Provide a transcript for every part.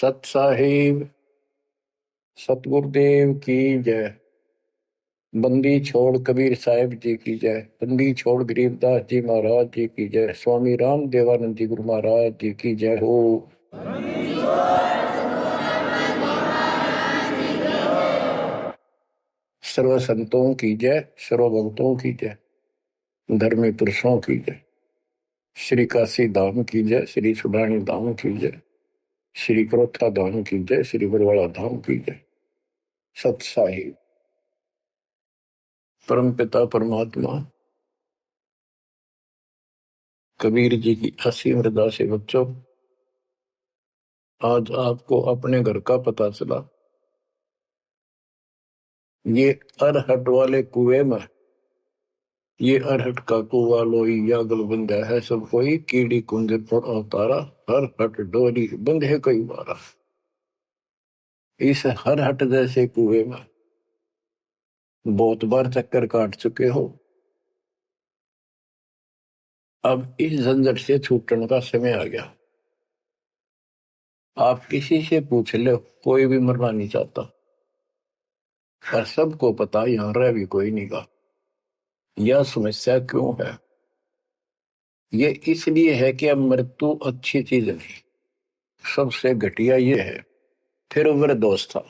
सत साहिब सतगुरुदेव की जय। बंदी छोड़ कबीर साहिब जी की जय। बंदी छोड़ गरीबदास जी महाराज जी की जय। स्वामी राम देवानंद जी गुरु महाराज जी की जय हो। सर्व संतों की जय, सर्व भक्तों की जय, धर्मी पुरुषों की जय। श्री काशी धाम की जय, श्री सुडानी धाम की जय, श्री क्रोथा धाम की जय, श्री बरवाड़ा धाम की जय। सत साहिब परम पिता परमात्मा कबीर जी की असीम हृदय से बच्चों, आज आपको अपने घर का पता चला। ये अरहट वाले कुएं में, ये अरहट का कुआ लोई या गलबंदा है सब कोई, कीड़ी कुंज पर अवतारा, हर हट डोरी बंधे कई बारा। इस हर हट जैसे कुएं में बहुत बार चक्कर काट चुके हो। अब इस झंझट से छूटने का समय आ गया। आप किसी से पूछ लो, कोई भी मरना नहीं चाहता, पर सबको पता यहां रह भी कोई नहीं का। यह समस्या क्यों है? ये इसलिए है कि अब मृत्यु अच्छी चीज नहीं, सबसे घटिया ये है। फिर उम्र दोस्त था,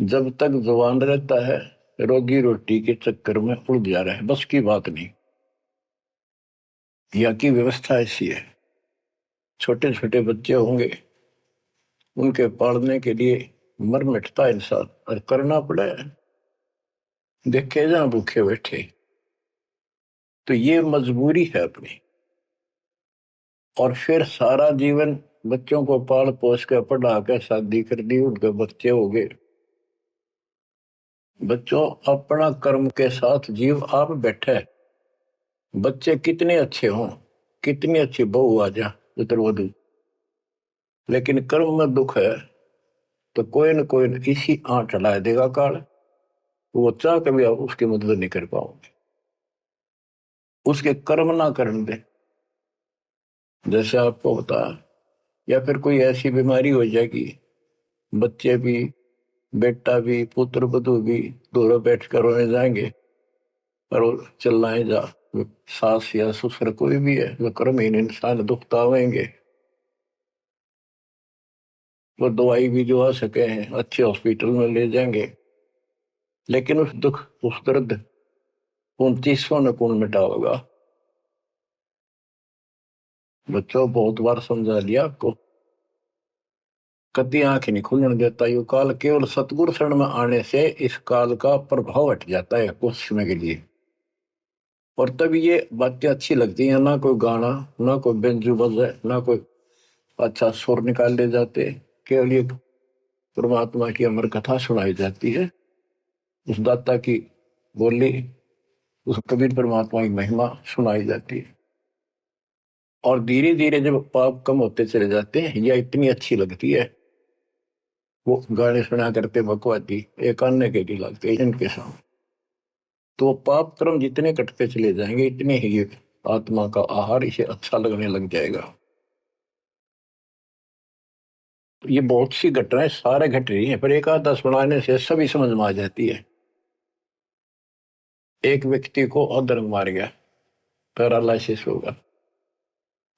जब तक जवान रहता है रोजी रोटी के चक्कर में उलझा रहा है, बस की बात नहीं। यहाँ की व्यवस्था ऐसी है, छोटे छोटे बच्चे होंगे, उनके पालने के लिए मर मिटता इंसान, और करना पड़े। देखे जहां भूखे बैठे, तो ये मजबूरी है अपनी। और फिर सारा जीवन बच्चों को पाल पोस के पढ़ा के शादी कर दी, उनके बच्चे हो गए। बच्चों, अपना कर्म के साथ जीव आप बैठे। बच्चे कितने अच्छे हों, कितनी अच्छी बहू आ जा पुत्रवधू, लेकिन कर्म में दुख है तो कोई न कोई इसी आंट चला देगा काल। वो चाह कभी आप उसकी मदद नहीं कर पाओगे, उसके कर्म ना करने दे। जैसे आपको बता, या फिर कोई ऐसी बीमारी हो जाएगी, बच्चे भी, बेटा भी, पुत्र वधू भी दोनों बैठ कर रोने जाएंगे, और चिल्लाए जा। सास या ससुर कोई भी है, वो कर्महीन इंसान दुखता होंगे। वो दवाई भी जो आ सके हैं अच्छे हॉस्पिटल में ले जाएंगे, लेकिन उस दुख उस दर्द 29 न कौन मिटाएगा? बच्चों, बहुत बार समझा लिया आपको, कभी आंख नहीं खुलने देता। यू काल केवल सतगुरु शरण में आने से इस काल का प्रभाव हट जाता है कुछ समय के लिए, और तब ये बातें अच्छी लगती हैं। ना कोई गाना, ना कोई बेंजू बजे, ना कोई अच्छा सुर निकाल ले जाते, केवल ये परमात्मा की अमर कथा सुनाई जाती है, उस दाता की बोली, उस कबीर परमात्मा की महिमा सुनाई जाती है। और धीरे धीरे जब पाप कम होते चले जाते हैं, यह इतनी अच्छी लगती है। वो गाने सुना करते बकवादी, एक अन्य के लिए लगते इनके सामने, तो पाप कर्म जितने कटते चले जाएंगे, इतने ही आत्मा का आहार इसे अच्छा लगने लग जाएगा। ये बहुत सी घटनाएं सारे घट रही हैं, पर एक आधा सुनाने से सभी समझ में आ जाती है। एक व्यक्ति को अधर्म मार गया, पैरालिसिस होगा,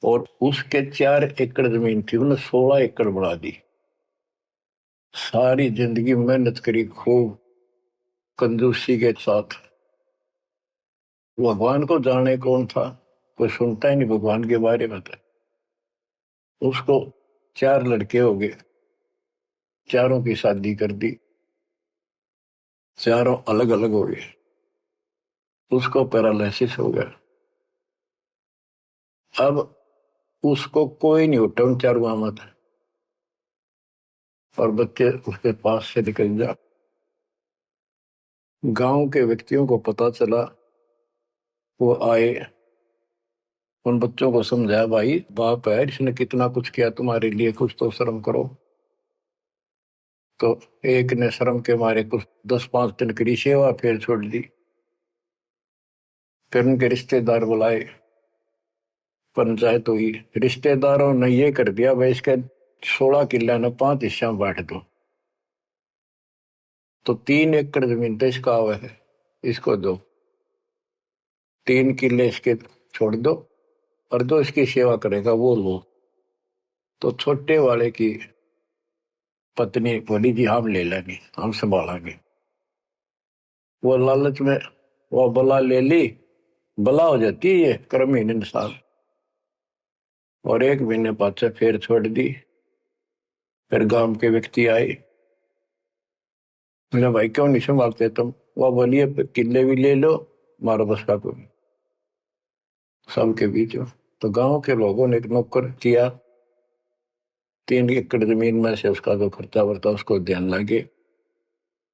और उसके 4 एकड़ जमीन थी, उन्हें 16 एकड़ बढ़ा दी। सारी जिंदगी मेहनत करी खूब कंजूसी के साथ। भगवान को जाने कौन था, कोई सुनता ही नहीं भगवान के बारे में। था उसको 4 लड़के हो गए, चारों की शादी कर दी, चारों अलग अलग हो गए, उसको पैरालिसिस हो गया। अब उसको कोई नहीं उठा उन चारों में था, और बच्चे उसके पास से निकल जा। गांव के व्यक्तियों को पता चला, वो आए, उन बच्चों को समझाया, भाई बाप है, इसने कितना कुछ किया तुम्हारे लिए, कुछ तो शर्म करो। तो एक ने शर्म के मारे कुछ 10-5 दिन की सेवा फिर छोड़ दी। फिर उनके रिश्तेदार बुलाए, पंचायत हुई, रिश्तेदारों ने ये कर दिया भाई इसके 16 किले ने 5 हिस्सा में बांट दो। तो 3 एकड़ जमीन तो इसका हुआ है, इसको दो, 3 किले इसके छोड़ दो, और जो इसकी सेवा करेगा वो लो। तो छोटे वाले की पत्नी बोली जी हम ले लेंगे, हम संभालेंगे। वो लालच में वो बला ले ली, बला हो जाती है ये कर्महीन इंसान, और 1 महीने बाद से फिर छोड़ दी। फिर गांव के व्यक्ति आए, मेरा भाई क्यों नहीं संभालते तुम? वो बोलिए किले भी ले लो, मारो बस का कोई सबके बीच में। तो गांव के लोगों ने एक नौकर किया, 3 एकड़ जमीन में से उसका जो खर्चा वर्ता उसको ध्यान लगे।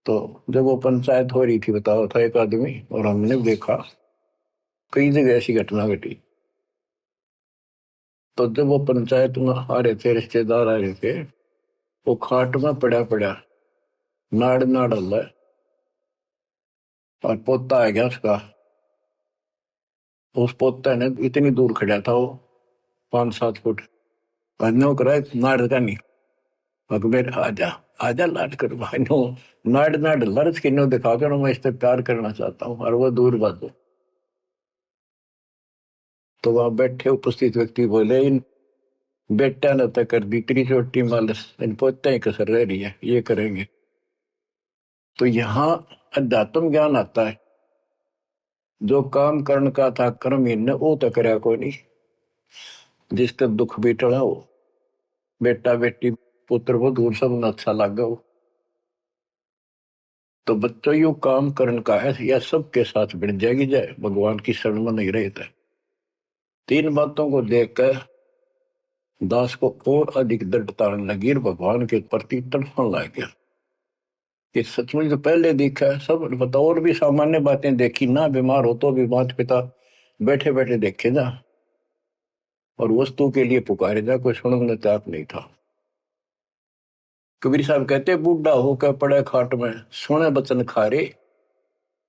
तो जब वो पंचायत हो रही थी, बताओ था एक आदमी, और हमने देखा कई जगह ऐसी घटना घटी। तो जब वो पंचायत में आ रहे थे, रिश्तेदार आ रहे थे, वो खाट में पड़ा पड़ा नाड़ नाड़ हल्ला, और पोता आ गया उसका। उस पोता ने इतनी दूर खड़ा था वो, 5-7 फुट, नो करा नाड़ का नहीं, अकबर आजा आजा लाट कर भाई नो, नाड़ नाड़ लर्ज की नो दिखा कर मैं इससे प्यार करना चाहता हूँ, और वो दूर बात। तो वहां बैठे उपस्थित व्यक्ति बोले इन बेटा ने तो कर दी इतनी छोटी मालस, इन पोते ही कसर रह रही है, ये करेंगे। तो यहाँ अध्यात्म ज्ञान आता है। जो काम करने का था कर्म ने वो तो करया कोई नहीं, जिसका दुख भी टला हो, बेटा बेटी पुत्र वो दूर सब न अच्छा लगा हो। तो बच्चों यू काम करने का है, यह सबके साथ बढ़ जाएगी जाए, भगवान की शरण में नहीं रहता। 3 बातों को देखकर दास को और अधिक दृढ़ता लगी और भगवान के प्रति तड़पने लग गया। ये सचमुच तो पहले देखा है सब बताओ, और भी सामान्य बातें देखी ना, बीमार हो तो भी माता पिता बैठे बैठे देखे जा, और वस्तु के लिए पुकारे जा, कोई सुनने तैयार नहीं था। कबीर साहब कहते बूढ़ा होकर पड़े खाट में, सुने बचन खारे,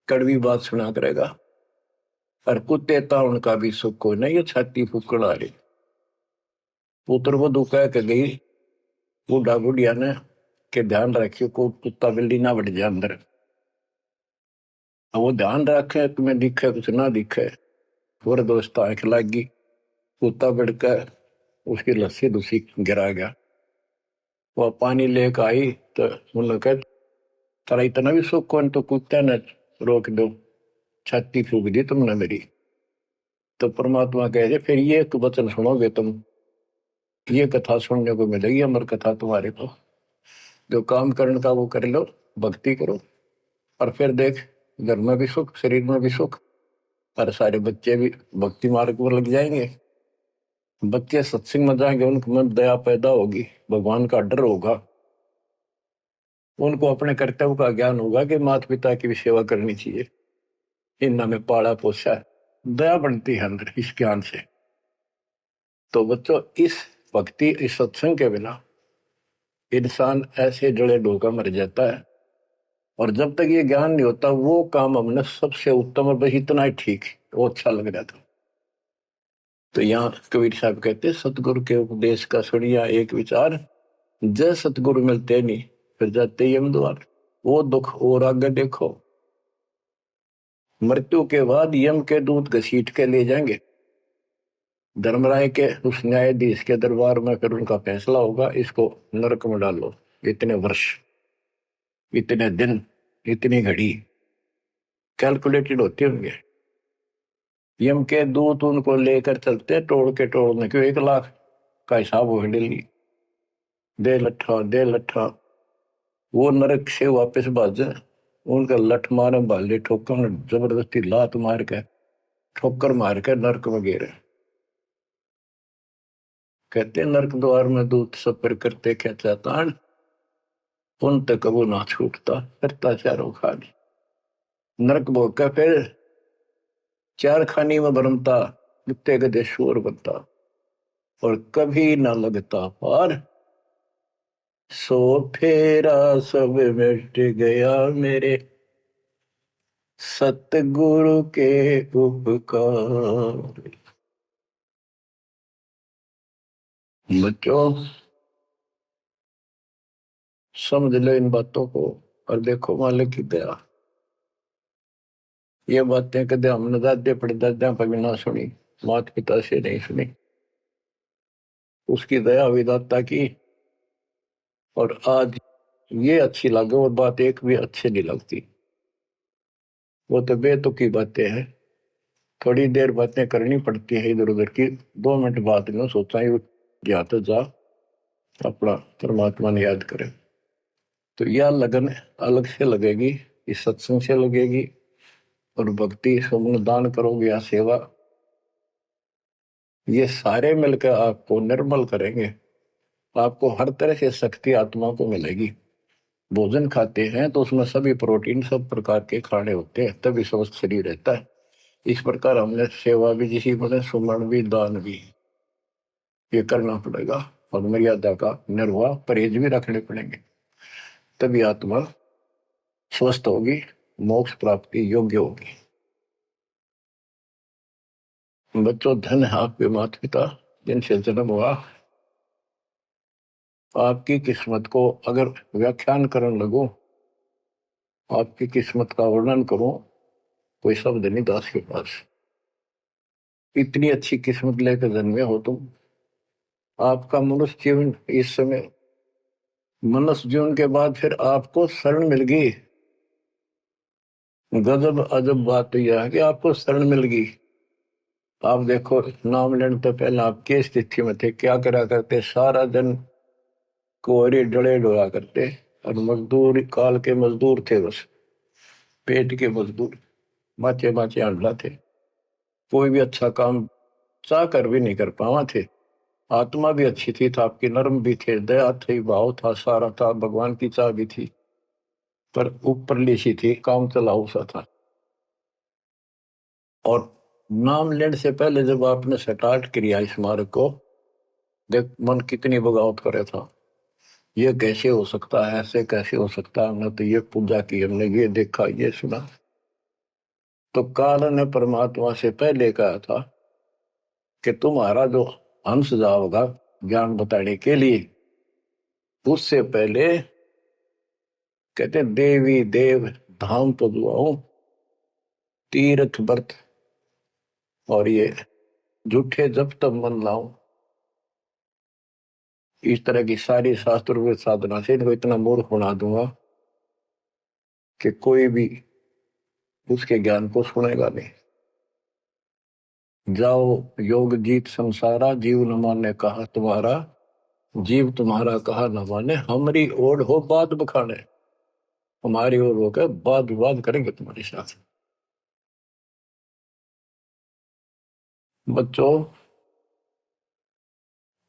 कड़वी बात सुना करेगा, और कुत्ते ता उनका भी सुख को नहीं, ये छाती फूकड़ आ रही। पुत्र वो दुखा के गई बूढ़ा बुढ़िया ने के ध्यान रखियो को कुत्ता बिल्ली ना बढ़ जाए अंदर। वो ध्यान रखे तुम्हें दिखे कुछ ना दिखे, और दोस्त आंख लागी, कुत्ता बढ़कर उसकी लस्सी दूसरी गिरा गया। वह पानी लेकर आई तो उन्होंने कहा तारा इतना भी सुख कौन, तो कुत्ते ने रोक दो, छाती फूक दी तुमने मेरी। तो परमात्मा कहे फिर ये एक वचन सुनोगे तुम, ये कथा सुनने को मिलेगी अमर कथा तुम्हारे को। जो काम करने का वो कर लो, भक्ति करो, और फिर देख घर में भी सुख, शरीर में भी सुख, और सारे बच्चे भी भक्ति मार्ग पर लग जाएंगे। बच्चे सत्संग में जाएंगे, उनके मन दया पैदा होगी, भगवान का डर होगा, उनको अपने कर्तव्य का ज्ञान होगा कि माता पिता की भी सेवा करनी चाहिए, इन्ना में पाला पोसा है, दया बनती है अंदर इस ज्ञान से। तो बच्चों इस भक्ति इस सत्संग के बिना इंसान ऐसे जड़े डोका मर जाता है, और जब तक ये ज्ञान नहीं होता वो काम हमने सबसे उत्तम और बस इतना ही ठीक वो अच्छा लग रहा था। तो यहाँ कबीर साहब कहते सतगुरु के उपदेश का सुनिया एक विचार, जय सतगुरु मिलते नहीं फिर जाते यम द्वार, वो दुख और आगे देखो, मृत्यु के बाद यम के दूत घसीट के ले जाएंगे धर्मराय के उस न्यायाधीश के दरबार में, फिर उनका फैसला होगा इसको नरक में डालो, इतने वर्ष, इतने दिन, इतनी घड़ी कैलकुलेटेड होते होंगे। यम के दूत उनको लेकर चलते तोड़ के तोड़ने क्यों, 1 लाख का हिसाब हो डेली, दे लट्ठा दे लट्ठा, वो नरक से वापस भाजे, उनका लठ मारे भाले ठोकर जबरदस्ती लात मार के ठोकर मार के नरक में गिरे। कहते नरक द्वार में दूत सफर करते क्या चाहतान, उन तक वो ना छूटता करता चारों खानी। नरक भोग का फिर 4 खानी में भरमता, कुत्ते गधे शोर बनता, और कभी ना लगता पार, सो फेरा सब मिट गया मेरे सतगुरु के उपकार। बच्चों समझ लो इन बातों को और देखो मालिक की दया। ये बातें कदे हमने दादे परदादा पर भी ना सुनी, माता पिता से नहीं सुनी। उसकी दया विदाता की, और आज ये अच्छी लगे और बात एक भी अच्छी नहीं लगती। वो तो बेतुकी बातें हैं, थोड़ी देर बातें करनी पड़ती है इधर उधर की, 2 मिनट बाद में सोचा ही या तो जा अपना परमात्मा ने याद करे। तो यह लगन अलग से लगेगी, इस सत्संग से लगेगी, और भक्ति सुमन दान करोगे या सेवा, ये सारे मिलकर आपको निर्मल करेंगे। आपको हर तरह से शक्ति आत्मा को मिलेगी। भोजन खाते हैं तो उसमें सभी प्रोटीन सब प्रकार के खाने होते हैं, तभी स्वस्थ शरीर रहता है। इस प्रकार हमने सेवा भी जिसी बने, सुमन भी, दान भी, ये करना पड़ेगा, और मर्यादा का निर्वाह परहेज भी रखने पड़ेंगे, तभी आत्मा स्वस्थ होगी, मोक्ष प्राप्ति योग्य होगी। बच्चों धन है आपके माता पिता जिनसे जन्म हुआ। आपकी किस्मत को अगर व्याख्यान करने लगो, आपकी किस्मत का वर्णन करो, कोई शब्द नहीं दास के पास। इतनी अच्छी किस्मत लेकर जन्मे हो तुम। आपका मनुष्य जीवन इस समय, मनुष्य जीवन के बाद फिर आपको शरण मिल गई। गजब अजब बात यह है कि आपको शरण मिल गई। आप देखो नाम लेने तो पहले आप किस स्थिति में थे, क्या करा करते, सारा दिन कोहरे डले डोला करते, और मजदूर काल के मजदूर थे, बस पेट के मजदूर, माचे माचे अंडला थे। कोई भी अच्छा काम चाह कर भी नहीं कर पावा थे। आत्मा भी अच्छी थी, था आपकी नर्म भी थे, दया थी, भाव था, सारा था, भगवान की चाह भी थी, पर ऊपरली सी थी, काम चलाऊ सा था। और नाम लेने से पहले जब आपने स्टार्ट किया इस मार्ग को, देख मन कितनी बगावत करे था। ये कैसे हो सकता है, ऐसे कैसे हो सकता है, हमने तो ये पूजा की, हमने ये देखा, ये सुना। तो काल ने परमात्मा से पहले कहा था कि तुम्हारा जो हंस जाओगा ज्ञान बताने के लिए, उससे पहले कहते देवी देव धाम पदुआओ, तीर्थ व्रत और ये झूठे जब तब मन लाऊं। इस तरह की सारी शास्त्र व साधना से इनको इतना मूर्ख बना दूंगा कि कोई भी उसके ज्ञान को सुनेगा नहीं। जाओ योग जीत संसारा, जीव न माने कहा तुम्हारा, जीव तुम्हारा कहा न माने, हमारी ओर हो बात बखाने, हमारी ओर होकर बात विवाद करेंगे तुम्हारे साथ। बच्चों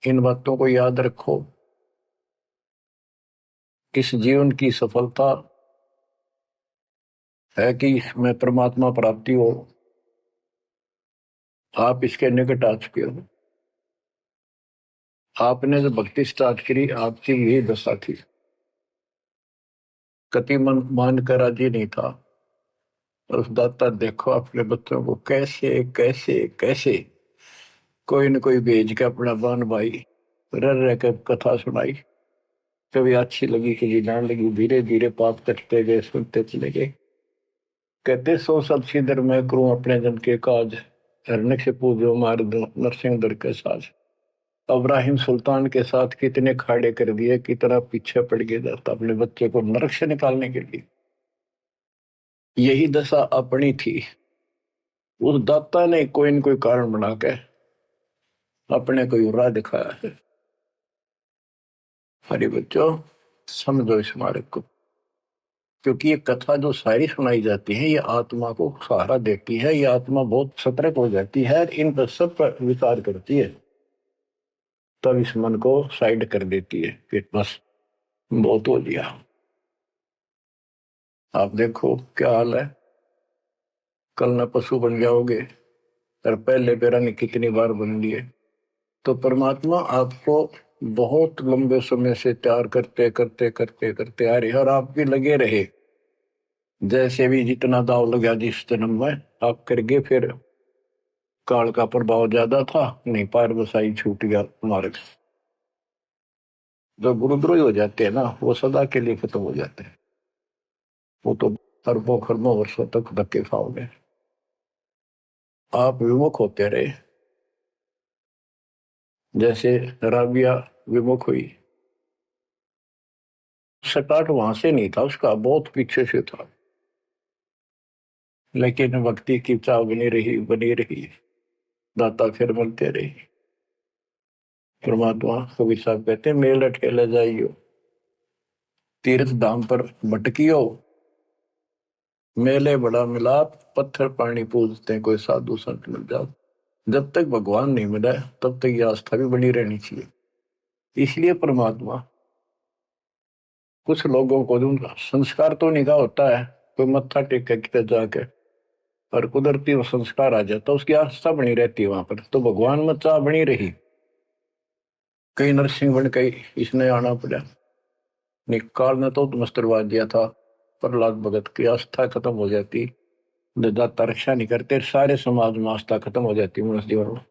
इन बातों को याद रखो। इस जीवन की सफलता है कि इसमें परमात्मा प्राप्ति हो। आप इसके निकट आ चुके हो। आपने जो भक्ति स्टार्ट करी, आपकी यही दशा थी। कति मन मान कर राजी नहीं था, और उस दाता देखो अपने बच्चों को कैसे कैसे कैसे कोई न कोई भेज के अपना बान भाई रह रह कर कथा सुनाई। कभी अच्छी लगी, कभी ना लगी, धीरे धीरे पाप कटते गए, सुनते चले गए। कहते सो सब सिदर मैं करूं अपने जन के काज, हरने से पूजो मार दो नरसिंह दर के साज। इब्राहिम सुल्तान के साथ कितने खाड़े कर दिए, कितना पीछे पड़ गया जाता अपने बच्चे को नरक से निकालने के लिए। यही दशा अपनी थी। उस दाता ने कोई न कोई कारण बना के अपने को राह दिखाया है। हरी बच्चों समझो इस मार्ग को, क्योंकि ये कथा जो सारी सुनाई जाती है, ये आत्मा को सहारा देती है। ये आत्मा बहुत सतर्क हो जाती है, इन पर सब पर विचार करती है, तब इस मन को साइड कर देती है कि बस बहुत हो लिया। आप देखो क्या हाल है, कल न पशु बन जाओगे, और पहले बेरानी कितनी बार बन लिए। तो परमात्मा आपको बहुत लंबे समय से तैयार करते करते करते करते आ रहे, और आप भी लगे रहे। जैसे भी जितना दाव लगा जिस जन्म में आप करगे, फिर काल का प्रभाव ज्यादा था, नहीं पार बसाई छूट गया मार्ग। जो गुरुद्रोही हो जाते हैं ना, वो सदा के लिए खत्म हो जाते हैं। वो तो अरबों खरबों वर्षों तक धक्के खाओगे। आप विमुख होते रहे, जैसे राबिया विमुख हुई। स्टार्ट वहां से नहीं था उसका, बहुत पीछे से था, लेकिन भक्ति की चाह बनी रही बनी रही। दाता फिर मिलते रही। परमात्मा कबीर साहब कहते हैं, मेल ठेले जाइयो, तीर्थ धाम पर भटकियो, मेले बड़ा मिलाप, पत्थर पानी पूजते कोई साधु संत मिल जाओ। जब तक भगवान नहीं मिला तब तक ये आस्था भी बनी रहनी चाहिए। इसलिए परमात्मा कुछ लोगों को जो संस्कार तो निकाह होता है, कोई मत्था टेक के जाके, और कुदरती वो संस्कार आ जाता, उसकी आस्था बनी रहती है वहां पर, तो भगवान में चाह बनी रही। कई नरसिंह बन के इसने आना पड़ा, निकाल ने तो मस्टरवा दिया था। प्रहलाद भगत की आस्था खत्म हो जाती, दाता रक्षा नहीं करते, सारे समाज में आस्था खत्म हो जाती मनुष्य जीवन में,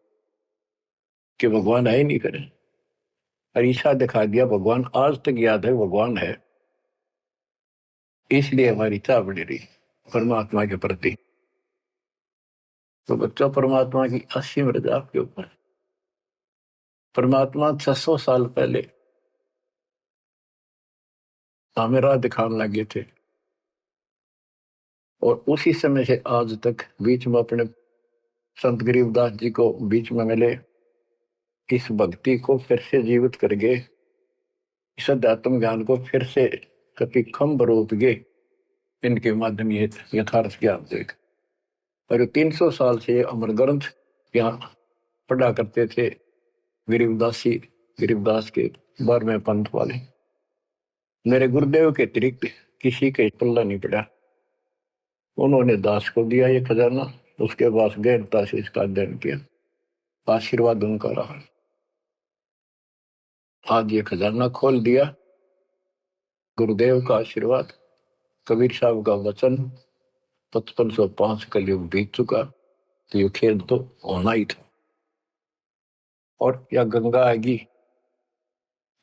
कि भगवान है ही नहीं करे। और ईशा दिखा दिया भगवान आज तक याद है, भगवान है। इसलिए हमारी चाह बनी रही परमात्मा के प्रति। तो बच्चों, परमात्मा की असीम रजा आपके ऊपर। परमात्मा 600 साल पहले हमें राह दिखाने लगे थे, और उसी समय से आज तक बीच में अपने संत गरीबदास जी को बीच में मिले, इस भक्ति को फिर से जीवित कर गए, इस अध्यात्म ज्ञान को फिर से कभी खम्भ रोप गए। इनके माध्यम ये यथार्थ ज्ञान देख, और 300 साल से अमर ग्रंथ यहाँ पढ़ा करते थे गरीबदासी, गरीबदास के 12वें पंथ वाले। मेरे गुरुदेव के अतिरिक्त किसी के पल्ला नहीं पड़ा। उन्होंने दास को दिया ये खजाना, उसके बाद गहनता से इसका अध्ययन किया, आशीर्वाद उनका रहा। आज ये खजाना खोल दिया, गुरुदेव का आशीर्वाद, कबीर साहब का वचन, 5505 कलयुग बीत चुका, तो ये खेल तो होना ही था। और या गंगा आएगी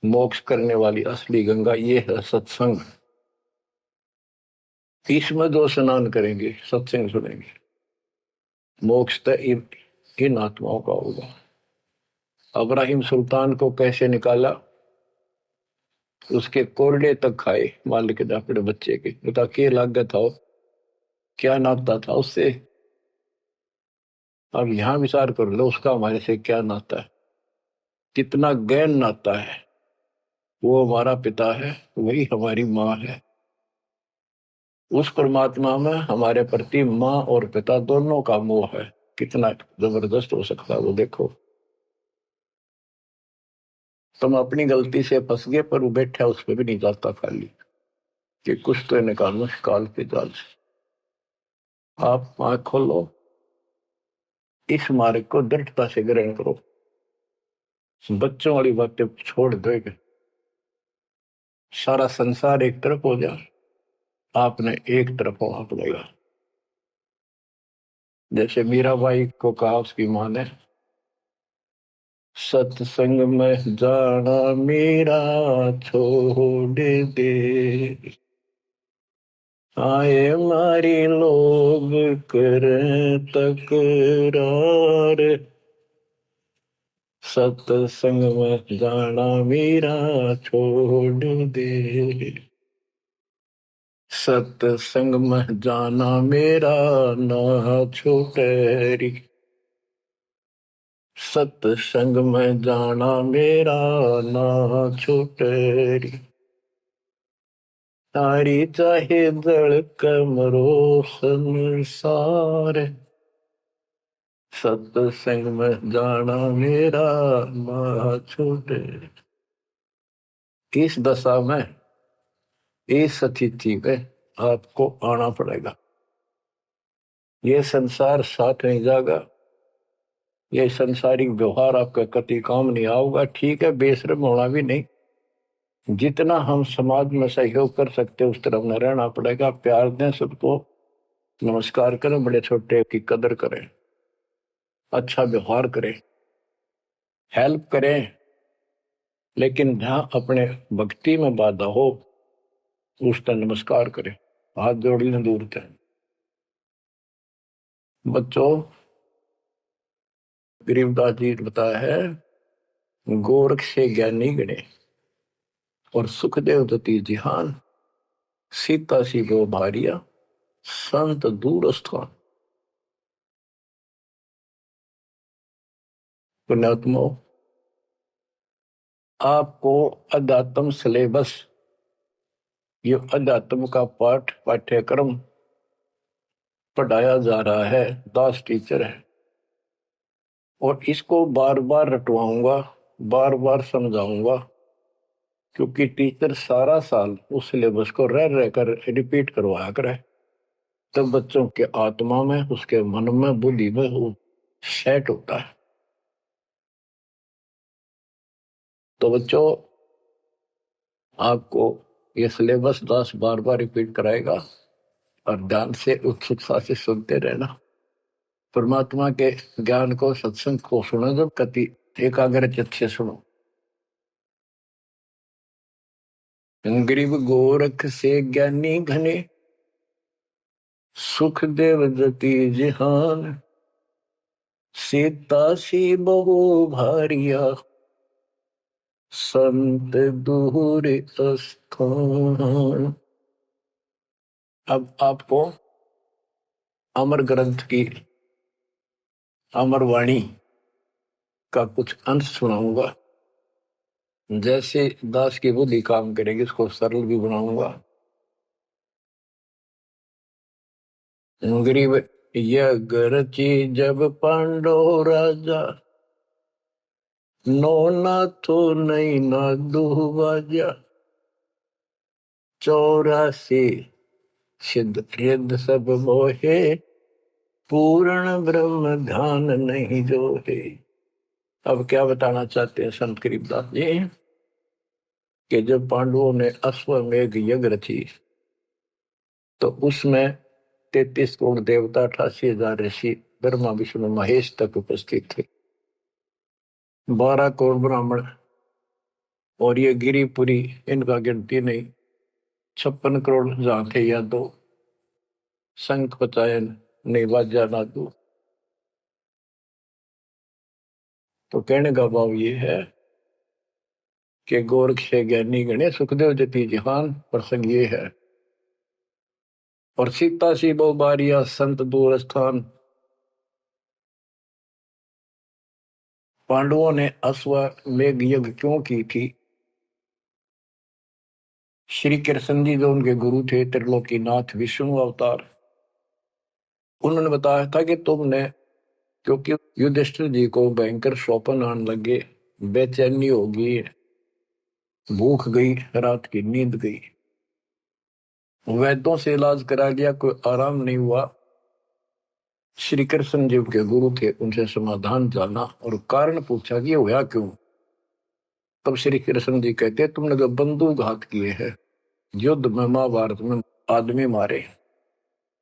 मोक्ष करने वाली असली गंगा, ये है सत्संग। इसमें जो स्नान करेंगे, सत्संग सुनेंगे, मोक्ष तो इन आत्माओं का होगा। अब्राहिम सुल्तान को कैसे निकाला, उसके कोरडे तक खाए मालिक ने अपने बच्चे के, बता के लागत हो, क्या नाता था उससे। अब यहां विचार कर लो, उसका हमारे से क्या नाता है, कितना गहन नाता है। वो हमारा पिता है, वही हमारी माँ है। उस परमात्मा में हमारे प्रति माँ और पिता दोनों का मोह है, कितना जबरदस्त हो सकता है वो देखो। तुम अपनी गलती से फंस गए, पर वो बैठा उस पर भी नहीं जाता खाली, कि कुछ तो निकालो काल के जाल से। आप आंख खोलो, इस मार्ग को दृढ़ता से ग्रहण करो, बच्चों वाली बातें छोड़ देगा, सारा संसार एक तरफ हो जाए, आपने एक तरफ होना पड़ेगा। जैसे मीराबाई को कहा उसकी मां ने, सत्संग में जाना मेरा छोड़ दे, आए मारी लोग कर तकरार, सत्संग में जाना मेरा छोड़ दे, सत्संग में जाना मेरा ना छूटे, सत्संग में जाना मेरा ना छूटे, तारी चाहे जड़ कमरो संसार, सत्संग में जाना मेरा ना छूटे। इस दशा में, इस स्थिति में आपको आना पड़ेगा। ये संसार साथ नहीं जाएगा, ये संसारिक व्यवहार आपका कति काम नहीं आऊगा। ठीक है, बेशर्म होना भी नहीं, जितना हम समाज में सहयोग कर सकते उस तरफ में रहना पड़ेगा। प्यार दें सबको, नमस्कार करें, बड़े छोटे की कदर करें, अच्छा व्यवहार करें, हेल्प करें, लेकिन जहां अपने भक्ति में बाधा हो उसका नमस्कार करे, हाथ जोड़ लें दूर तक। बच्चों, गरीबदास जी ने बताया है, गोरख से ज्ञानी गणे और सुखदेव दती जिहान, सीता सी गो भारिया संत दूर स्थान। पुण्यात्मो, आपको अध्यात्म सिलेबस, ये अध्यात्म का पाठ्यक्रम पढ़ाया जा रहा है, दास टीचर है, और इसको बार बार रटवाऊंगा, बार बार समझाऊंगा, क्योंकि टीचर सारा साल उस सिलेबस को रह रहकर रिपीट करवाया करे, तब बच्चों के आत्मा में, उसके मन में, बुद्धि में वो सेट होता है। तो बच्चों, आपको ये सिलेबस दास बार बार रिपीट कराएगा और ध्यान से उत्सुकता से सुनते रहना। परमात्मा के ज्ञान को, सत्संग को सुनो जब कति एकाग्र चित्त से सुनो। गरीब गोरख से ज्ञानी घने, सुख देव जति जिहान, सीता सी बहु भारिया संत दूर स्थान। अब आपको अमर ग्रंथ की अमर वाणी का कुछ अंश सुनाऊंगा। जैसे दास की बुद्धि काम करेगी, इसको सरल भी बनाऊंगा। गरीब यज्ञ रची जब पांडव राजा, नो नाथो नहीं ना दुहबाजा, 84 सिद्ध रिद्ध सब मोहे, पूर्ण ब्रह्म ध्यान नहीं जो है। अब क्या बताना चाहते हैं संत गरीबदास जी, कि जब पांडवों ने अश्वमेघ यज्ञ रची तो उसमें 33 करोड़ देवता, 88,000 ऋषि, ब्रह्मा विष्णु महेश तक उपस्थित थे, 12 करोड़ ब्राह्मण, और ये गिरिपुरी, इनका गिनती नहीं, 56 करोड़ जहां थे या दो, शंख पचायन नहीं बाजा ना दो। तो कहने का भाव ये है कि गोरख से ज्ञानी गणे, सुखदेव जति जिहान, प्रसंग ये है। और सीता सी बहु बारिया संत दूर स्थान। पांडवों ने अश्वमेघ यज्ञ क्यों की थी? श्री कृष्ण जी जो उनके गुरु थे, त्रिलोकीनाथ विष्णु अवतार, उन्होंने बताया था कि तुमने, क्योंकि युधिष्ठिर जी को भयंकर स्वप्न आने लगे, बेचैनी होगी, भूख गई, रात की नींद गई, वैद्यों से इलाज करा लिया, कोई आराम नहीं हुआ। श्री कृष्ण जी के गुरु थे, उनसे समाधान जाना और कारण पूछा कि हुआ क्यों। तब श्री कृष्ण जी कहते, तुमने जो बंदूक घात किए हैं, युद्ध में, महाभारत में आदमी मारे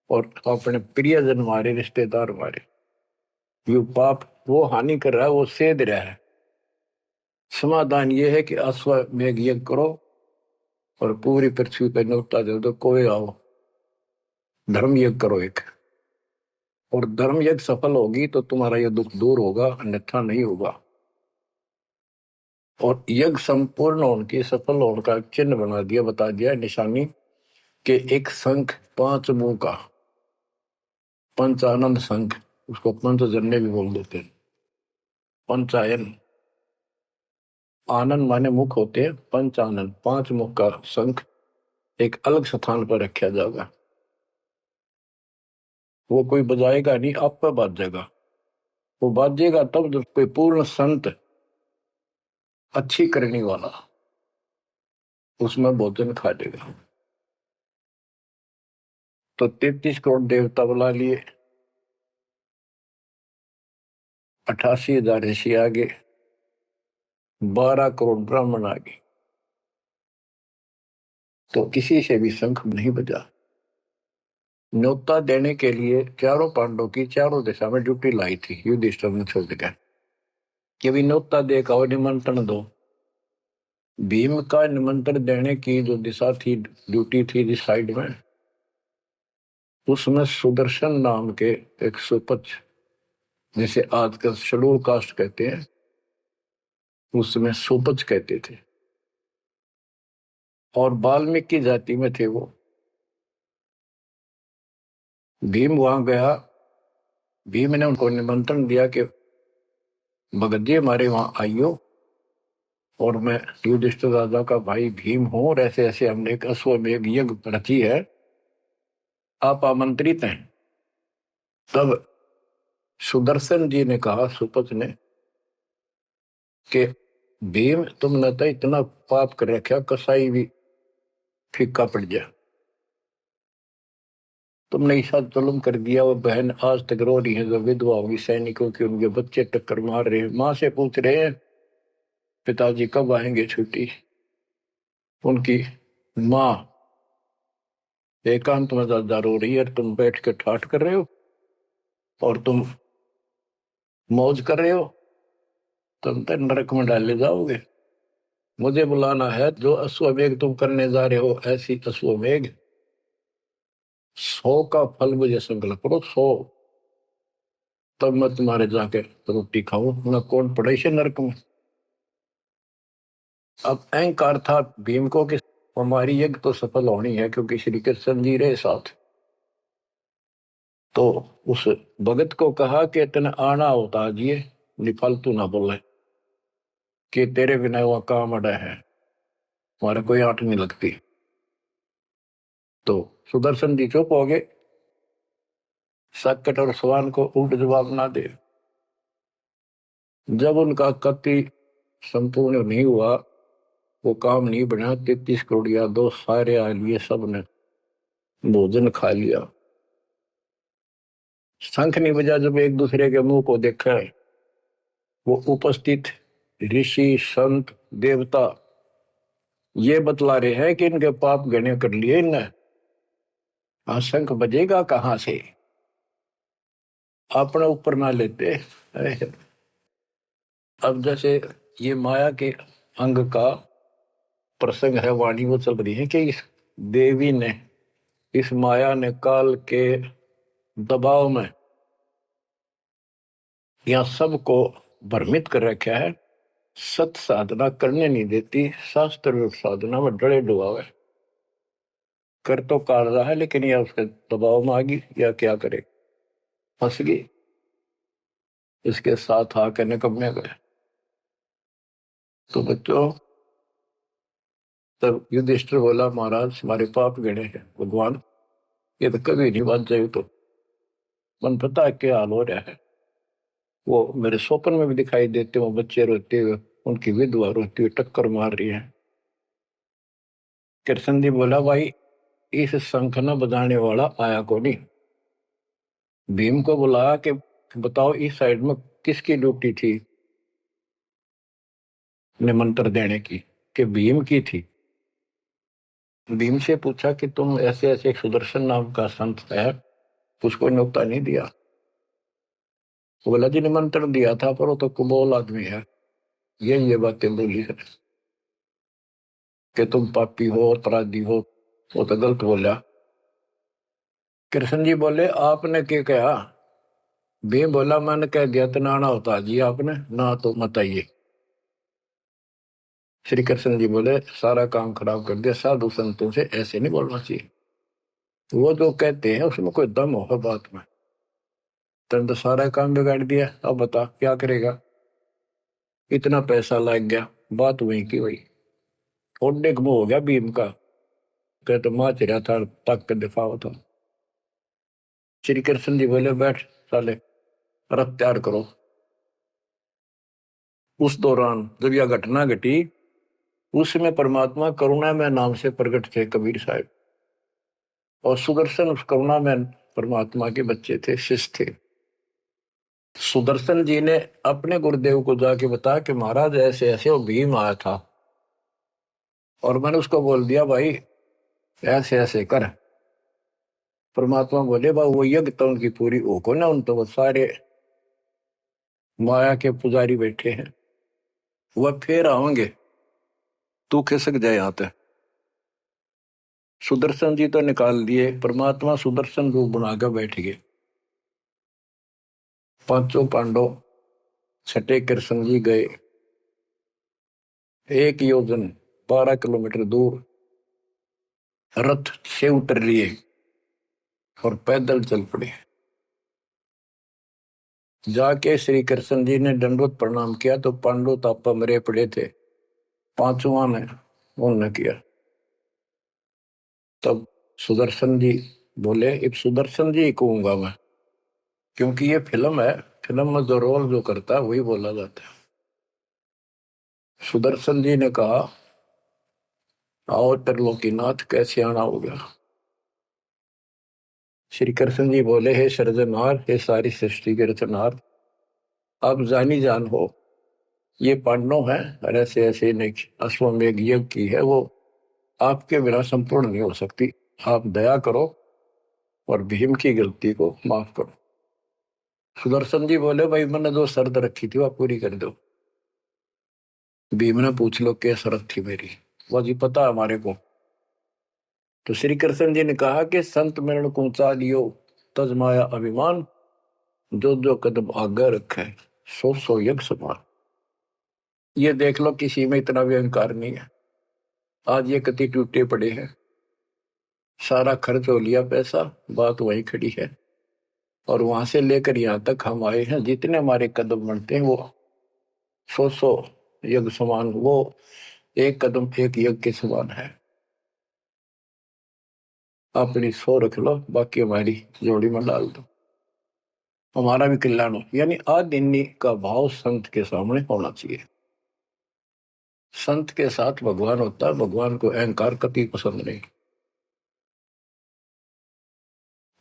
और अपने प्रियजन मारे, रिश्तेदार मारे, ये पाप वो हानि कर रहा है, वो सेध रहा है। समाधान ये है कि अश्वमेघ यज्ञ करो और पूरी पृथ्वी पर न्योता दे दो, कोई आओ, धर्म यज्ञ करो एक, और धर्म यज्ञ सफल होगी तो तुम्हारा यह दुख दूर होगा, अन्यथा नहीं होगा। और यज्ञ संपूर्ण होने की, सफल होने का चिन्ह बना दिया, बता दिया निशानी, कि एक शंख 5 मुंह का, पंचानंद शंख, उसको पंचजन्य भी बोल देते हैं। पंचायन, आनंद माने मुख होते हैं, पंचानंद 5 मुख का शंख एक अलग स्थान पर रखा जाएगा। वो कोई बजाएगा नहीं, आप पर बाजेगा। वो बाजेगा तब जब कोई पूर्ण संत, अच्छी करने वाला उसमें भोजन खा लेगा। तो 33 करोड़ देवता बुला लिए, 88,000 ऋषि आगे, 12 करोड़ ब्राह्मण आगे, तो किसी से भी शंख नहीं बजा। न्योता देने के लिए चारों पांडवों की चारों दिशा में ड्यूटी लाई थी युधिष्ठिर ने छोड़ दिया कि भी न्योता दे का निमंत्रण दो। भीम का निमंत्रण देने की जो दिशा थी, ड्यूटी थी जिस साइड में, उसमें सुदर्शन नाम के एक सुपच, जिसे आजकल शेड्यूल कास्ट कहते हैं, उसमें सुपच कहते थे, और वाल्मीकि जाति में थे वो। भीम वहां गया। भीम ने उनको निमंत्रण दिया कि भगत जी हमारे वहां आइयो, और मैं युधिष्ठिर राजा का भाई भीम हूं, और ऐसे ऐसे हमने एक अश्वमेध यज्ञ रची है, आप आमंत्रित हैं। तब सुदर्शन जी ने कहा, सुपथ ने, कि भीम तुमने तो इतना पाप कर रखा, कसाई भी फीका पड़ गया, तुमने ऐसा जुल्म कर दिया। वो बहन आज तक रो रही है, जो विधवा होगी सैनिकों की, उनके बच्चे टक्कर मार रहे हैं, माँ से पूछ रहे हैं पिताजी कब आएंगे छुट्टी। उनकी माँ एकांत में ज्यादा रो रही है, तुम बैठ के ठाठ कर रहे हो और तुम मौज कर रहे हो, तुम तो नरक में डाले जाओगे। मुझे बुलाना है, जो अश्वमेघ तुम करने जा रहे हो, ऐसी अश्वमेघ 100 का फल मुझे संकल्प करो, 100, तब मैं तुम्हारे जाके रोटी खाऊं, न कौन पड़े से नरक में। अब अहंकार था भीम को कि हमारी यज्ञ तो सफल होनी है, क्योंकि श्री कृष्ण जी रहे साथ। तो उस भगत को कहा कि तेने आना होता जी, फालतू ना बोले, कि तेरे बिना वह काम अड़ा है, हमारे कोई आंट नहीं लगती। तो सुदर्शन जी चुप हो गए, सकट और सवान को उल्ट जवाब ना दे। जब उनका कति संपूर्ण नहीं हुआ, वो काम नहीं बना, 33 करोड़ या दो सारे आ लिए, सबने भोजन खा लिया, शंख नहीं बजा। जब एक दूसरे के मुंह को देखा, वो उपस्थित ऋषि संत देवता ये बतला रहे हैं कि इनके पाप गणे कर लिए इनने। शंख बजेगा कहां से, अपने ऊपर ना लेते। अब जैसे ये माया के अंग का प्रसंग है, वाणी वो चल रही है कि इस देवी ने, इस माया ने काल के दबाव में यह सबको भ्रमित कर रखा है, सत साधना करने नहीं देती, शास्त्र साधना में डरे डुबावे, कर तो काट रहा है, लेकिन यह उसके दबाव में आ गई, या क्या करे, फंस गई, इसके साथ आकर निकम्मे गए। तो बच्चों, तब युधिष्ठिर बोला, महाराज हमारे पाप गिने हैं भगवान, ये तो कभी नहीं बात जाए। तो मन पता है क्या हाल हो रहा है, वो मेरे स्वप्न में भी दिखाई देते, वो बच्चे रोते हुए, उनकी विधवा रोती हुई टक्कर मार रही है। कृष्ण जी बोला, भाई इस शंख न बजाने वाला आया को नहीं। भीम को बुलाया कि बताओ इस साइड में किसकी ड्यूटी थी निमंत्रण देने की, कि भीम की थी। भीम से पूछा कि तुम ऐसे ऐसे सुदर्शन नाम का संत है, उसको न्योता नहीं दिया। वो बोला, जी निमंत्रण दिया था, पर वो तो कुबोल आदमी है, ये बातें बोली है कि तुम पापी हो, अपराधी हो, वो तो गलत बोला। कृष्ण जी बोले, आपने क्या कहा। भीम बोला, मैंने कह दिया तो नाना होता जी, आपने ना तो मत आइए। श्री कृष्ण जी बोले, सारा काम खराब कर दिया, साधु संतों से ऐसे नहीं बोलना चाहिए, वो जो कहते हैं उसमें कोई दम हो बात में। तुम तो सारा काम बिगाड़ दिया, अब बता क्या करेगा, इतना पैसा लग गया, बात वही की वही। ओडे मुंह हो गया भीम का, कह तो माच रहा था, तक के दिफा था। श्री कृष्ण जी बोले, बैठ साले, रथ तैयार करो। उस दौरान जब यह घटना घटी, उसमें परमात्मा करुणा में नाम से प्रकट थे कबीर साहब, और सुदर्शन उस करुणा में परमात्मा के बच्चे थे, शिष्य थे। सुदर्शन जी ने अपने गुरुदेव को जाके बताया कि महाराज ऐसे ऐसे वो भीम आया था, और मैंने उसको बोल दिया भाई ऐसे ऐसे कर। परमात्मा बोले, भाई वो यज्ञ तो उनकी पूरी हो को ना, उन तो वो सारे माया के पुजारी बैठे हैं, वह फिर आओगे, तू खिसक जाए यहाँ पे। सुदर्शन जी तो निकाल दिए, परमात्मा सुदर्शन रूप बनाकर बैठ गए। पांचों पांडव छठे कृष्ण जी गए, 1 योजन 12 किलोमीटर दूर रथ से उतर लिए और पैदल चल पड़े। जाके श्री कृष्ण जी ने दंडवत प्रणाम किया तो पांडव तापा मरे पड़े थे, पांचवा ने उन्होंने किया। तब सुदर्शन जी बोले, एक सुदर्शन जी कहूंगा मैं, क्योंकि ये फिल्म है, फिल्म में जो रोल जो करता है वही बोला जाता है। सुदर्शन जी ने कहा, आओ त्रिलोकीनाथ, कैसे आना हो गया। श्री कृष्ण जी बोले, हे सृजनहार, हे सारी सृष्टि के रचनहार, आप जानी जान हो, ये पांडव है और ऐसे ऐसे नहीं, अश्वमेघ यज्ञ की है, वो आपके बिना संपूर्ण नहीं हो सकती। आप दया करो और भीम की गलती को माफ करो। सुदर्शन जी बोले, भाई मैंने जो शर्त रखी थी वह पूरी कर दो। भीम ने पूछ लो क्या शर्त थी मेरी, वो जी पता है हमारे को। तो श्री कृष्ण जी ने कहा कि संत मरण को ऊंचा लियो, तजमाया अभिमान, जो जो कदम आगे रखे, सो सो यज्ञ समान। ये देख लो, किसी में इतना भी अहंकार नहीं है। आज ये कति टूटे पड़े हैं, सारा खर्च हो लिया पैसा, बात वहीं खड़ी है। और वहां से लेकर यहाँ तक हम आए हैं, जितने हमारे कदम बढ़ते हैं वो सौ यज्ञ समान, वो एक कदम एक यज्ञ के समान है। अपनी 100 रख लो, बाकी हमारी जोड़ी में डाल दो, हमारा भी कल्याण हो। यानी आदिन्नी का भाव संत के सामने होना चाहिए। संत के साथ भगवान होता है, भगवान को अहंकार कभी पसंद नहीं।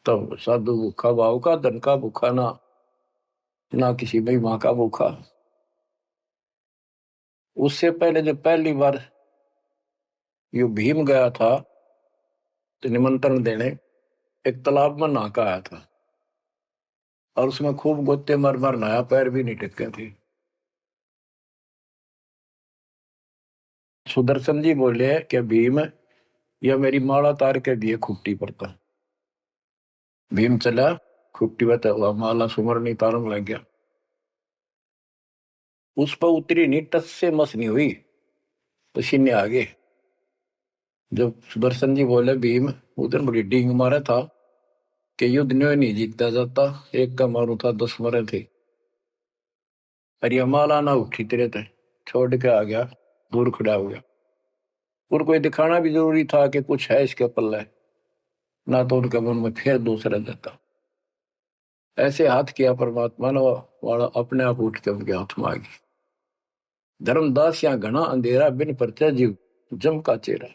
तब साधु भूखा भाव का, धन का भूखा ना, ना किसी में माँ का भूखा। उससे पहले जब पहली बार यो भीम गया था तो निमंत्रण देने, एक तालाब में नहा का आया था और उसमें खूब गोते मार मार नहाया, पैर भी नहीं टिके थे। सुदर्शन जी बोले, क्या भीम या मेरी माला तार के दिए खुट्टी पर था। भीम चला, खुट्टी पर तो माला सुमरनी तारन लग गया। उस पर उतरी नहीं, टस से मस नहीं हुई, पसीने आ गए। जब सुदर्शन जी बोले, भीम उधर बड़ी डींग मारा था कि युद्ध नहीं जीता जाता, एक का मारू था 10 मरे थे। अरे माला ना उठी तेरे थे, छोड़ के आ गया, दूर खड़ा हो गया। और कोई दिखाना भी जरूरी था कि कुछ है इसके पल्ले, ना तो उनके मन में फिर दूसरा देता। ऐसे हाथ किया परमात्मा ने, वाला अपने आप उठ के उनके हाथ में आ गई। धर्मदास या घना अंधेरा, बिन परचा जीव जम का चेहरा।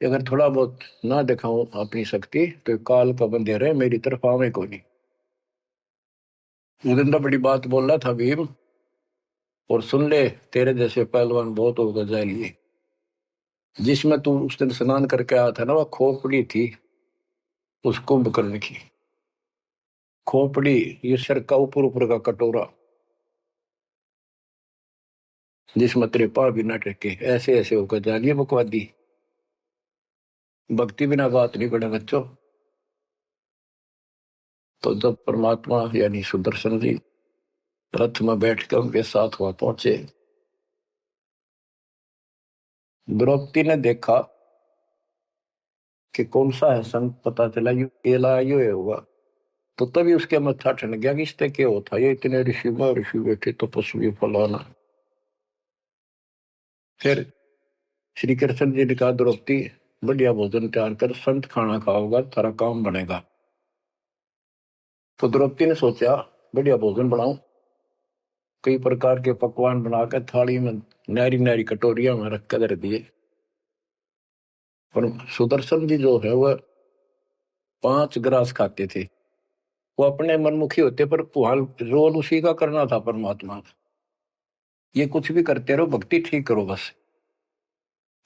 अगर थोड़ा बहुत ना दिखाऊं अपनी शक्ति तो काल का बंधेरे मेरी तरफ आवे को नहीं। उदिंदा बड़ी बात बोल रहा था भीम, और सुन ले, तेरे जैसे पहलवान बहुत होगा जाए लिए। जिसमें तू उस दिन स्नान करके आया था ना, वह खोपड़ी थी उस कुंभकर्ण की। खोपड़ी, ये सर का ऊपर ऊपर का कटोरा, जिसमें तेरे पाँव भी न टेके, ऐसे ऐसे होकर जानिए बकवादी। भक्ति बिना बात नहीं बने बच्चों। तो जब परमात्मा यानी सुदर्शन जी रथ में बैठकर उनके साथ वहां पहुंचे, द्रौपदी ने देखा कि कौन सा है संत, पता चला यू केला यो है हुआ। तो तभी उसके मत्था ठन गया कि इससे क्या होता, ये इतने ऋषि में ऋषि बैठे तपस्वी फलाना। फिर श्री कृष्ण जी ने कहा, द्रौपदी बढ़िया भोजन तैयार कर, संत खाना खाओगा थारा काम बनेगा। तो द्रौपदी ने सोचा बढ़िया भोजन बनाऊं, कई प्रकार के पकवान बनाकर थाली में नारी नारी कटोरिया में रख कर दिए। पर सुदर्शन जी जो है वह 5 ग्रास खाते थे। वो अपने मनमुखी होते, पर रोल उसी का करना था परमात्मा का। ये कुछ भी करते रहो, भक्ति ठीक करो बस।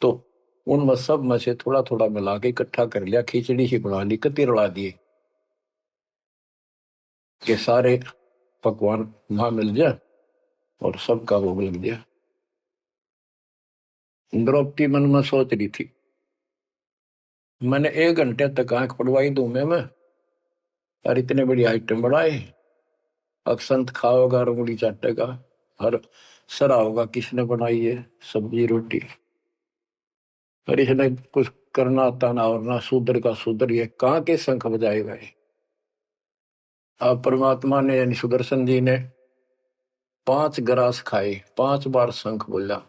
तो उन सब में से थोड़ा थोड़ा मिला के इकट्ठा कर लिया, खिचड़ी ही बना ली, कति रला दिए कि सारे पकवान वहां मिल जाए और सबका भोग लग गया। द्रौपदी मन में सोच रही थी, मैंने 1 घंटे तक आंख पड़वाई दूं मैं और इतने बड़ी आइटम बढ़ाए। अब संत खाओगा, रंगुली चाटेगा और सरा होगा किसने बनाई है सब्जी रोटी। और इसने कुछ करना आता ना, और ना शूद्र का शूद्र, ये कहाँ के शंख बजाएगा ये। अब परमात्मा ने यानी सुदर्शन जी ने 5 ग्रास खाए, 5 बार शंख बोला।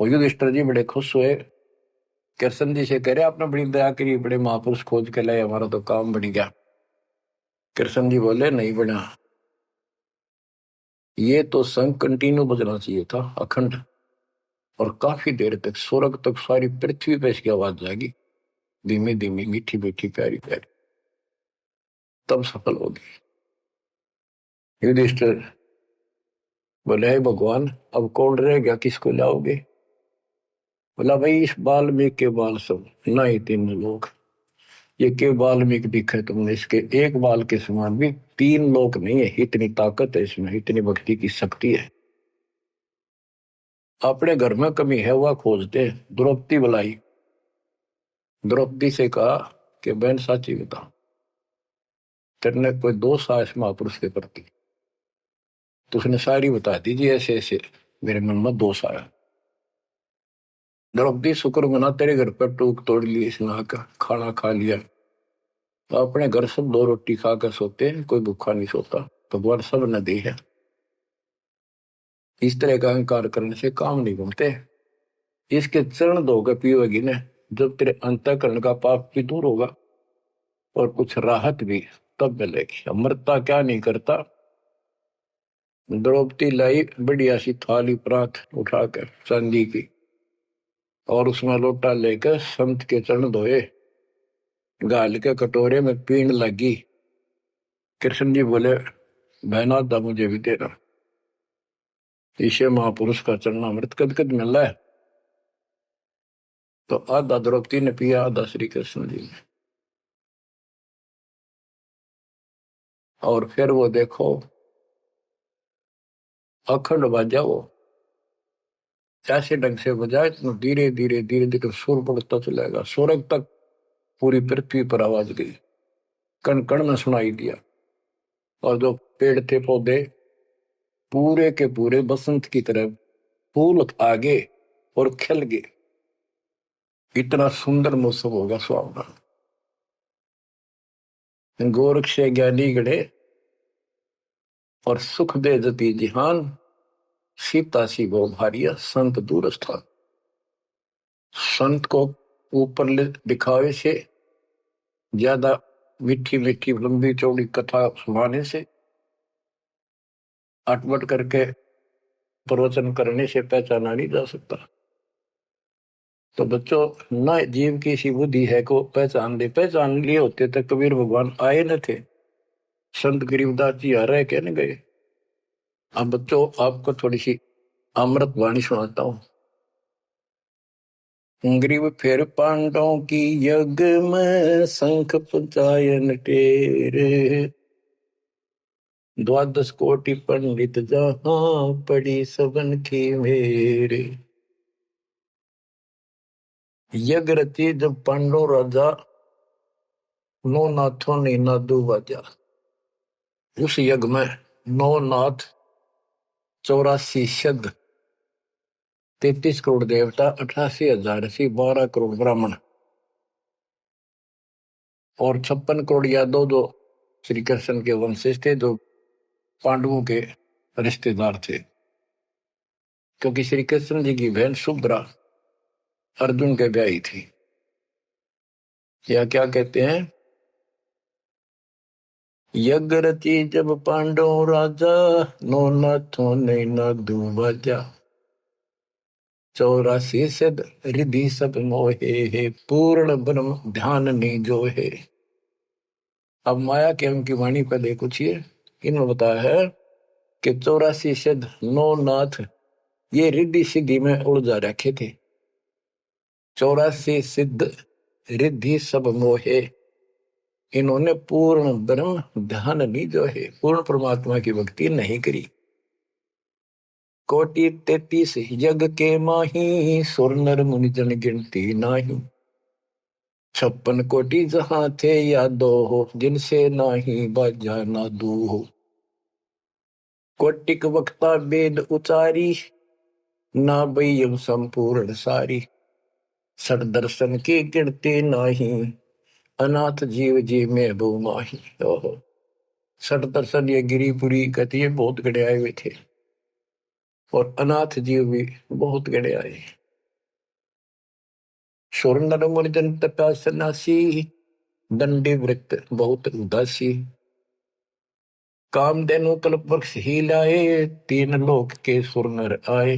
और युधिष्ठिर जी बड़े खुश हुए, कृष्ण जी से कह रहे आपने बड़ी दया करी, बड़े महापुरुष खोज के लाए, हमारा तो काम बन गया। कृष्ण जी बोले नहीं बना, ये तो शंख कंटिन्यू बजना चाहिए था अखंड, और काफी देर तक स्वर्ग तक सारी पृथ्वी पे इसकी आवाज जाएगी, धीमी धीमी मीठी मीठी प्यारी प्यारी, तब सफल होगी। युधिष्ठिर बोले हे भगवान अब कौन रह गया, किसको लाओगे। बोला भाई इस वाल्मीकि के बाल सब ना ही 3 लोग, ये के वाल्मीकि दिखे तुमने, इसके एक बाल के समान भी 3 लोग नहीं है, इतनी ताकत है इसमें, इतनी भक्ति की शक्ति है। अपने घर में कमी है वह खोजते। द्रौपदी बुलाई, द्रौपदी से कहा कि बहन साची बता, तेरे कोई दोष आया इस महापुरुष के प्रति, तो उसने सारी बता दीजिए, ऐसे ऐसे मेरे मन में दोष आया। द्रौपदी शुक्र मना तेरे घर पर टूक तोड़ ली, इसने का खाना खा लिया, तो अपने घर सब 2 रोटी खा कर सोते हैं, कोई भूखा नहीं सोता, भगवान सब न दी है। इस तरह का अहंकार करने से काम नहीं बनते। इसके चरण धोकर पियोगी ने, जब तेरे अंतःकरण का पाप भी दूर होगा और कुछ राहत भी तब मिलेगी। अमृता क्या नहीं करता। द्रौपदी लाई बढ़िया सी थाली परात उठाकर चांदी की, और उसमें लोटा लेकर संत के चरण धोए, गाल के कटोरे में पीण लगी। कृष्ण जी बोले बहना था मुझे भी देना, इसे महापुरुष का चरणामृत कद कद मिल रहा है। तो आधा द्रौपदी ने पिया, आधा श्री कृष्ण जी ने। और फिर वो देखो अखंड बाजा, वो ऐसे ढंग से बजाए तो धीरे धीरे धीरे धीरे सुर बढ़ता चलेगा, स्वर्ग तक पूरी पृथ्वी पर आवाज गई, कण कण में सुनाई दिया। और जो पेड़ थे पौधे पूरे के पूरे बसंत की तरह फूल आ गए और खिल गए, इतना सुंदर मौसम होगा सुहावना। गोरख से ज्ञानी गढ़े और सुख दे जती जिहान, सीता सी गो भारिया संत दूर स्थान। संत को ऊपर दिखावे से ज्यादा मीठी मीठी लंबी चौड़ी कथा सुनाने से, अटपट करके प्रवचन करने से पहचाना नहीं जा सकता। तो बच्चों न जीव की सी बुद्धि है को पहचान ले, पहचान लिए होते तो कबीर भगवान आए न थे, संत गरीबदास जी आ रहे कहने गए। अब बच्चों आपको थोड़ी सी अमृत वाणी सुनाता हूं। ग्रीव फिर पांडवों की यज्ञ में शंख पंचायन टेरे, 12 कोटि पंडित जहां पड़ी सबन की मेरे। यज्ञ रची जब पांडव राजा, नौ नाथों ने नादू बाजा। उस यज्ञ में 9 नाथ, 84 सिद्ध, 33 करोड़ देवता, 88,000 ऋषि, 12 करोड़ ब्राह्मण और 56 करोड़ यादव जो श्री कृष्ण के वंशज थे, जो पांडवों के रिश्तेदार थे। क्योंकि श्री कृष्ण जी की बहन सुभद्रा अर्जुन के ब्याही थी। या क्या कहते हैं, यज्ञ रची जब पांडव राजा, नौ नाथों ने नादू बाजा। 84 सिद्ध रिधि सब मोहे, पूर्ण ब्रह्म ध्यान नहीं जो है। अब माया के उनकी वाणी पर देखो छिए, इन्होंने बताया है कि 84 सिद्ध 9 नाथ ये रिद्धि सिद्धि में उलझा रखे थे। 84 सिद्ध रिद्धि सब मोहे, इन्होंने पूर्ण ब्रह्म ध्यान नहीं जो है, पूर्ण परमात्मा की भक्ति नहीं करी। कोटि 33 यज्ञ के माही, सुर नर मुनि जन गिनती नाही। 56 कोटि जहां थे यादो हो, जिनसे नाही बाजा नादू हो। कोटिक वक्ता वेद उचारी, ना बयम संपूर्ण सारी। सठ दर्शन की गिनती नाही, अनाथ जीव जी में बहु माही। ओहो, सठ दर्शन ये गिरिपुरी कहती है बहुत गड़े आए हुए थे, और अनाथ जीव भी बहुत गड़े आए। सुर नर मुनि जन तपा सन्यासी, दंडी वृत्त बहुत उदासी। कामधेनु कल्प वृक्ष ही लाए, तीन लोक के सुर नर आए।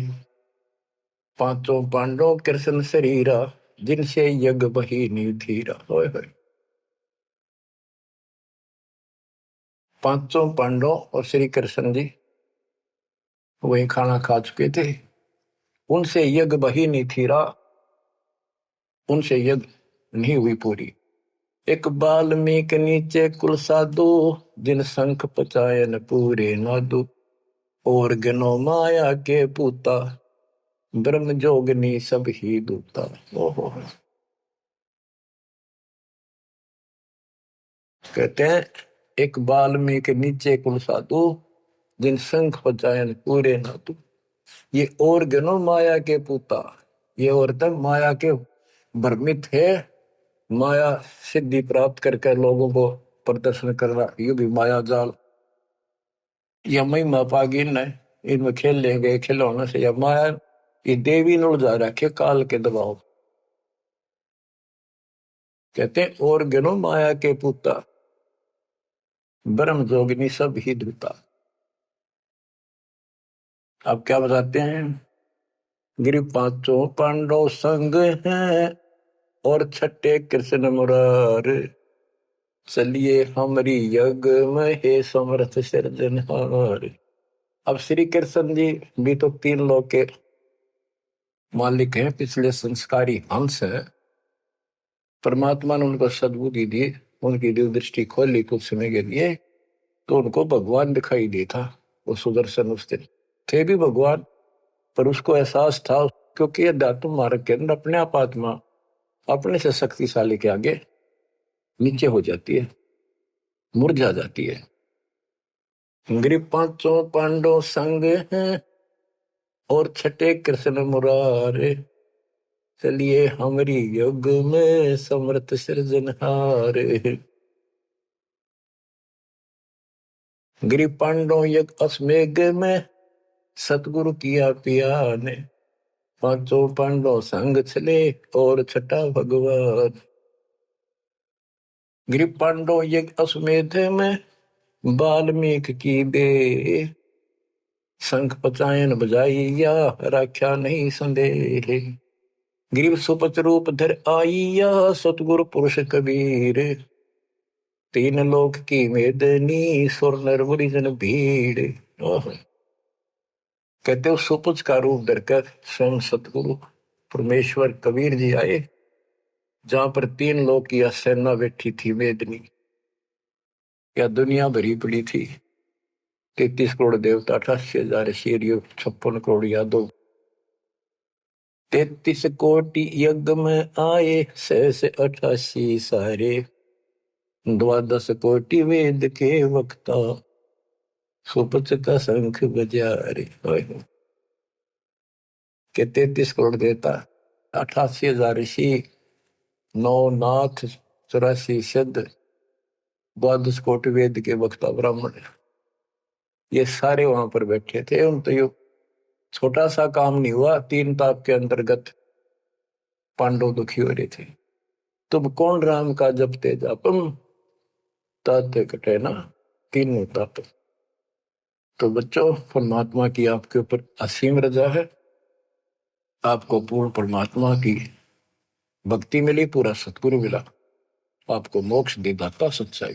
पांचों पांडव कृष्ण शरीरा, जिनसे यज्ञ बही निधीरा। होय होय, पांचों पांडव और श्री कृष्ण जी वही खाना खा चुके थे, उनसे यज्ञ बही नहीं थीरा, उनसे यज्ञ नहीं हुई पूरी। एक बाल्मीक नीचे कुल साधु, जिन शंख पचायन पूरे नादु। और गनो माया के पूता, ब्रह्म जोगनी सब ही दूता। ओहो, कहते हैं एक बाल्मीक नीचे कुल साधु, जिन शंख पचायन पूरे नादु। ये और गनो माया के पूता, ये और तक माया के भ्रमित है, माया सिद्धि प्राप्त करके लोगों को प्रदर्शन कर रहा, ये भी माया जाल। या महिमा पागी न इनमें खेल ले गए खिलौने से, या माया ये देवी न उलझा रखे काल के दबाव। कहते हैं और गनो माया के पूता, ब्रह्म जोगिनी सब ही दूता। अब क्या बताते हैं, गिरि पांचों पांडव संग हैं, और छठे कृष्ण मुरार। चलिए हमारी यज्ञ में हे समर्थ सिरजनहार। अब श्री कृष्ण जी भी तो तीन लोक के मालिक हैं, पिछले संस्कारी हंस है। परमात्मा ने उनको सद्बुद्धि दी, उनकी दिव्य दृष्टि खोली कुछ समय के लिए, तो उनको भगवान दिखाई दे था। वो सुदर्शन उस दिन थे भी भगवान, पर उसको एहसास था, क्योंकि अध्यात्म मार्ग के अंदर अपने आप आत्मा अपने से शक्तिशाली के आगे नीचे हो जाती है, मुरझा जाती है। गिरि पांचों पांडव संग हैं, और छठे कृष्ण मुरारे। चलिए हमारी युग में समर्थ सृजनहार। गिरि पांडव यज्ञ अश्वमेघ में, सतगुरु किया पिया ने। पांचों पांडव संग चले, और छठा भगवान। गिरि पांडव यज्ञ अश्वमेध में, बाल्मीक की बे। शंख पचायन बजाइया, राख्या नहीं संदेह। ग्रीव सुपच रूप धर आइया, सतगुरु पुरुष कबीर। तीन लोक की मेदनी, सुर नर मुनि जन भीड़। कहते हो सुपच का रूप धरकर स्वयं सतगुरु परमेश्वर कबीर जी आए, जहां पर तीन लोक की सेना बैठी थी मेदनी। या दुनिया भरी पड़ी थी, 33 करोड़ देवता, 88,000 शेरियो, 56 करोड़ यादव। 33 कोटि यज्ञ में आए, 688 सारे। 12 कोटि वेद के वक्ता, सुपच का शंख बजा रे। के 33 करोड़ देवता, 88,000 ऋषि, 9 नाथ, 84 सिद्ध, 12 कोटि वेद के वक्ता ब्राह्मण, ये सारे वहां पर बैठे थे। उन तो यो छोटा सा काम नहीं हुआ, 3 ताप के अंतर्गत पांडव दुखी हो रहे थे। तुम कौन राम का जपते जापम, ताते कटे ना तीनों ताप। तो बच्चों, परमात्मा की आपके ऊपर असीम रजा है, आपको पूर्ण परमात्मा की भक्ति मिली, पूरा सतगुरु मिला, आपको मोक्ष दे दाता सच्चाई।